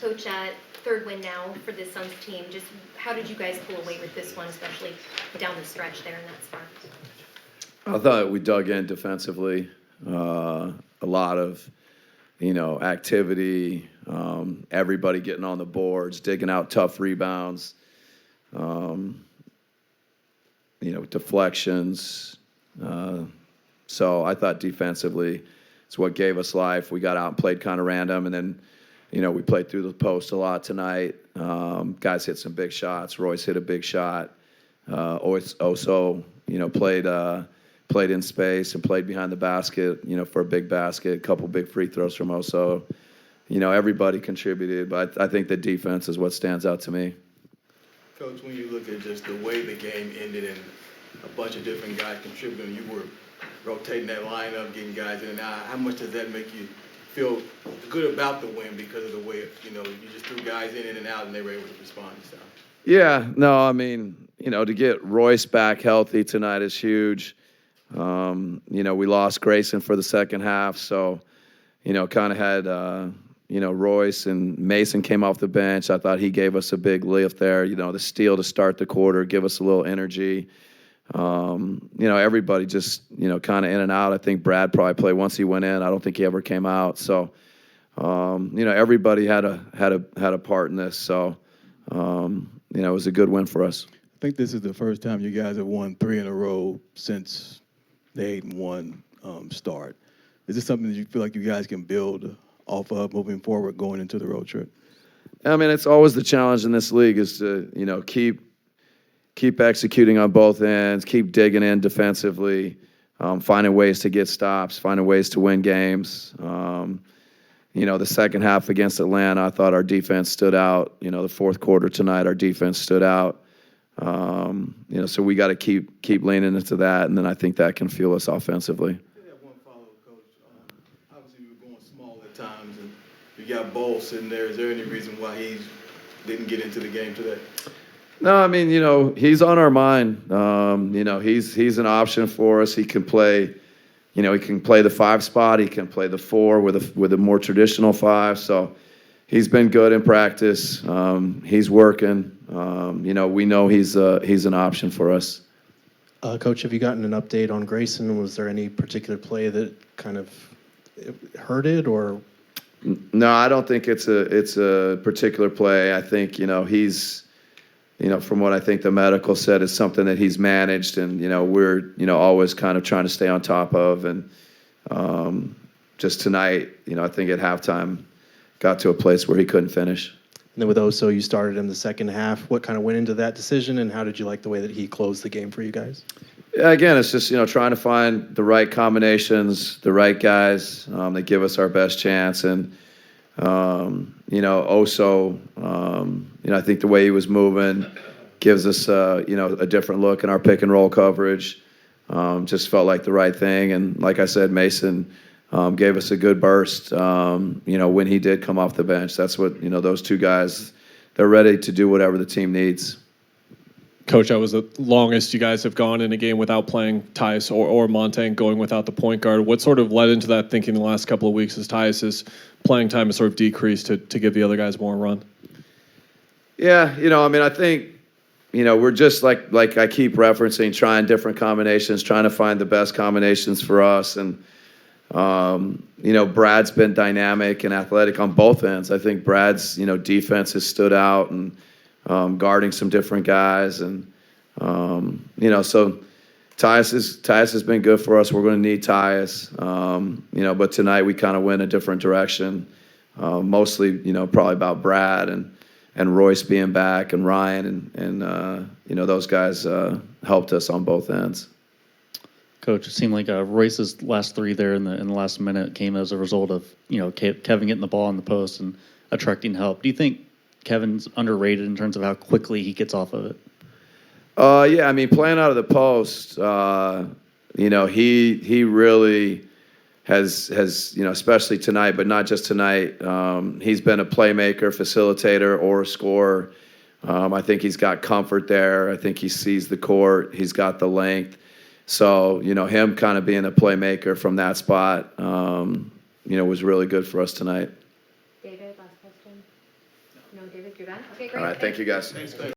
Coach, third win now for the Suns team. Just how did you guys pull away with this one, especially down the stretch there in that spot? I thought we dug in defensively. A lot of, activity, everybody getting on the boards, digging out tough rebounds, deflections. So I thought defensively it's what gave us life. We got out and played kind of random, and then, we played through the post a lot tonight. Guys hit some big shots. Royce hit a big shot. Also, played in space and played behind the basket, for a big basket, a couple big free throws from Oso. Everybody contributed, but I think the defense is what stands out to me. Coach, when you look at just the way the game ended and a bunch of different guys contributing, you were rotating that lineup, getting guys in and out, how much does that make you feel good about the win because of the way, you just threw guys in and out and they were able to respond and stuff? Yeah, no, I mean, to get Royce back healthy tonight is huge. We lost Grayson for the second half, so, kind of had, Royce and Mason came off the bench. I thought he gave us a big lift there, the steal to start the quarter, give us a little energy. Everybody just, kind of in and out. I think Brad probably played once he went in. I don't think he ever came out. So, everybody had a part in this. So, it was a good win for us. I think this is the first time you guys have won 3 in a row since the 8-1 start. Is this something that you feel like you guys can build off of moving forward going into the road trip? I mean, it's always the challenge in this league is to, keep executing on both ends, keep digging in defensively, finding ways to get stops, finding ways to win games. The second half against Atlanta, I thought our defense stood out. The fourth quarter tonight, our defense stood out. So we got to keep leaning into that, and then I think that can fuel us offensively. I have one follow-up, Coach. Obviously, you were going small at times, and you got Ball sitting there. Is there any reason why he didn't get into the game today? No, I mean, he's on our mind. He's an option for us. He can play, he can play the 5 spot. He can play the 4 with a more traditional 5. So he's been good in practice. He's working. We know he's an option for us. Coach, have you gotten an update on Grayson? Was there any particular play that kind of hurt it, or? No, I don't think it's a particular play. I think he's. From what I think the medical said, it's something that he's managed, and we're always kind of trying to stay on top of. And just tonight, I think at halftime, got to a place where he couldn't finish. And then with Oso, you started in the second half. What kind of went into that decision, and how did you like the way that he closed the game for you guys? Yeah, again, it's just trying to find the right combinations, the right guys that give us our best chance, and Oso. I think the way he was moving gives us, a different look in our pick and roll coverage. Just felt like the right thing. And like I said, Mason gave us a good burst, when he did come off the bench. That's what, those two guys, they're ready to do whatever the team needs. Coach, that was the longest you guys have gone in a game without playing Tyus or Montaigne, going without the point guard. What sort of led into that thinking the last couple of weeks as Tyus's playing time has sort of decreased to give the other guys more run? Yeah, I think, we're just like I keep referencing, trying different combinations, trying to find the best combinations for us. And, Brad's been dynamic and athletic on both ends. I think Brad's, defense has stood out and guarding some different guys. And, so Tyus has been good for us. We're going to need Tyus. But tonight we kind of went a different direction. Mostly, probably about Brad and Royce being back and Ryan and those guys helped us on both ends. Coach, it seemed like Royce's last 3 there in the last minute came as a result of Kevin getting the ball in the post and attracting help. Do you think Kevin's underrated in terms of how quickly he gets off of it? Yeah, I mean, playing out of the post, he really has especially tonight, but not just tonight. He's been a playmaker, facilitator, or a scorer. I think he's got comfort there. I think he sees the court. He's got the length. So, him kind of being a playmaker from that spot, was really good for us tonight. David, last question. No, David, you're done? Okay, great. All right, thank you, guys.